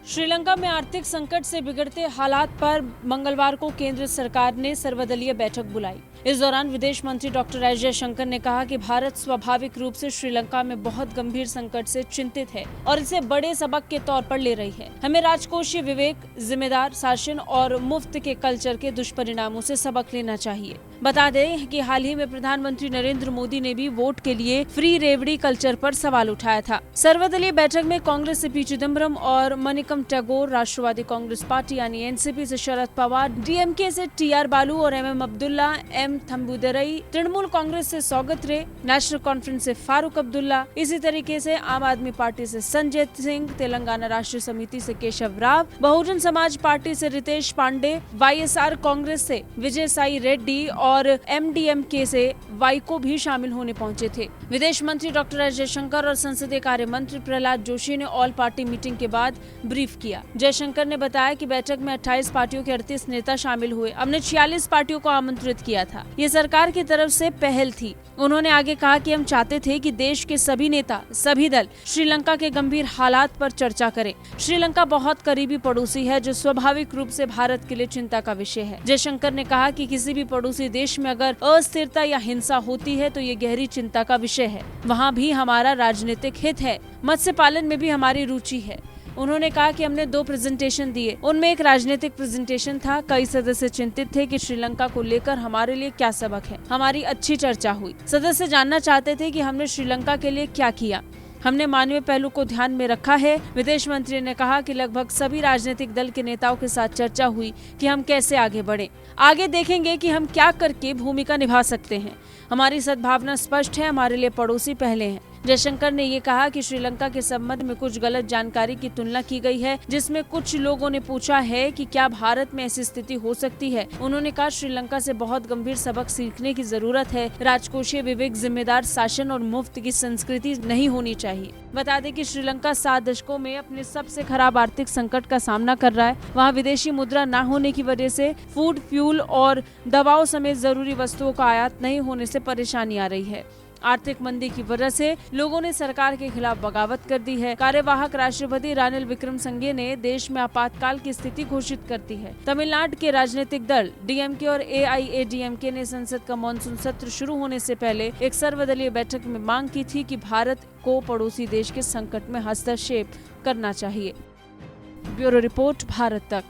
श्रीलंका में आर्थिक संकट से बिगड़ते हालात पर मंगलवार को केंद्र सरकार ने सर्वदलीय बैठक बुलाई। इस दौरान विदेश मंत्री डॉक्टर एस जयशंकर ने कहा कि भारत स्वाभाविक रूप से श्रीलंका में बहुत गंभीर संकट से चिंतित है और इसे बड़े सबक के तौर पर ले रही है। हमें राजकोषीय विवेक, जिम्मेदार शासन और मुफ्त के कल्चर के दुष्परिणामों से सबक लेना चाहिए। बता दें कि हाल ही में प्रधानमंत्री नरेंद्र मोदी ने भी वोट के लिए फ्री रेवड़ी कल्चर पर सवाल उठाया था। सर्वदलीय बैठक में कांग्रेस से पी चिदम्बरम और मनिकम टैगोर, राष्ट्रवादी कांग्रेस पार्टी यानी एनसीपी से शरद पवार, डीएमके से टीआर बालू और एमएम अब्दुल्ला, एम थम्बुदरई, तृणमूल कांग्रेस से सौगत रे, नेशनल कॉन्फ्रेंस से फारूक अब्दुल्ला, इसी तरीके से आम आदमी पार्टी से संजय सिंह, तेलंगाना राष्ट्रीय समिति से केशव राव, बहुजन समाज पार्टी से रितेश पांडे, वाईएसआर कांग्रेस से विजय साई रेड्डी और एमडीएमके से वाईको भी शामिल होने पहुंचे थे। विदेश मंत्री डॉक्टर एस जयशंकर और संसदीय कार्य मंत्री प्रहलाद जोशी ने ऑल पार्टी मीटिंग के बाद ब्रीफ किया। जयशंकर ने बताया कि बैठक में 28 पार्टियों के 38 नेता शामिल हुए। हमने 46 पार्टियों को आमंत्रित किया था। ये सरकार की तरफ से पहल थी। उन्होंने आगे कहा कि हम चाहते थे कि देश के सभी नेता, सभी दल श्रीलंका के गंभीर हालात पर चर्चा करें। श्रीलंका बहुत करीबी पड़ोसी है जो स्वाभाविक रूप से भारत के लिए चिंता का विषय है। जयशंकर ने कहा कि किसी भी पड़ोसी देश में अगर अस्थिरता या हिंसा होती है तो ये गहरी चिंता का विषय है। वहाँ भी हमारा राजनीतिक हित है। मत्स्य पालन में भी हमारी रुचि है। उन्होंने कहा कि हमने 2 प्रेजेंटेशन दिए, उनमें एक राजनीतिक प्रेजेंटेशन था। कई सदस्य चिंतित थे कि श्रीलंका को लेकर हमारे लिए क्या सबक है। हमारी अच्छी चर्चा हुई। सदस्य जानना चाहते थे कि हमने श्रीलंका के लिए क्या किया। हमने मानवीय पहलू को ध्यान में रखा है। विदेश मंत्री ने कहा कि लगभग सभी राजनीतिक दल के नेताओं के साथ चर्चा हुई कि हम कैसे आगे बढ़ें। आगे देखेंगे कि हम क्या करके भूमिका निभा सकते हैं। हमारी सद्भावना स्पष्ट है, हमारे लिए पड़ोसी पहले हैं। जयशंकर ने ये कहा कि श्रीलंका के संबंध में कुछ गलत जानकारी की तुलना की गई है, जिसमें कुछ लोगों ने पूछा है कि क्या भारत में ऐसी स्थिति हो सकती है। उन्होंने कहा श्रीलंका से बहुत गंभीर सबक सीखने की जरूरत है। राजकोषीय विवेक, जिम्मेदार शासन और मुफ्त की संस्कृति नहीं होनी चाहिए। बता दें कि श्रीलंका 7 दशकों में अपने सबसे खराब आर्थिक संकट का सामना कर रहा है। वहाँ विदेशी मुद्रा न होने की वजह से फूड, फ्यूल और दवाओं समेत जरूरी वस्तुओं का आयात नहीं होने से परेशानी आ रही है। आर्थिक मंदी की वजह से लोगों ने सरकार के खिलाफ बगावत कर दी है। कार्यवाहक राष्ट्रपति रानिल विक्रमसिंघे ने देश में आपातकाल की स्थिति घोषित कर दी है। तमिलनाडु के राजनीतिक दल डीएमके और एआईएडीएमके ने संसद का मानसून सत्र शुरू होने से पहले एक सर्वदलीय बैठक में मांग की थी कि भारत को पड़ोसी देश के संकट में हस्तक्षेप करना चाहिए। ब्यूरो रिपोर्ट, भारत तक।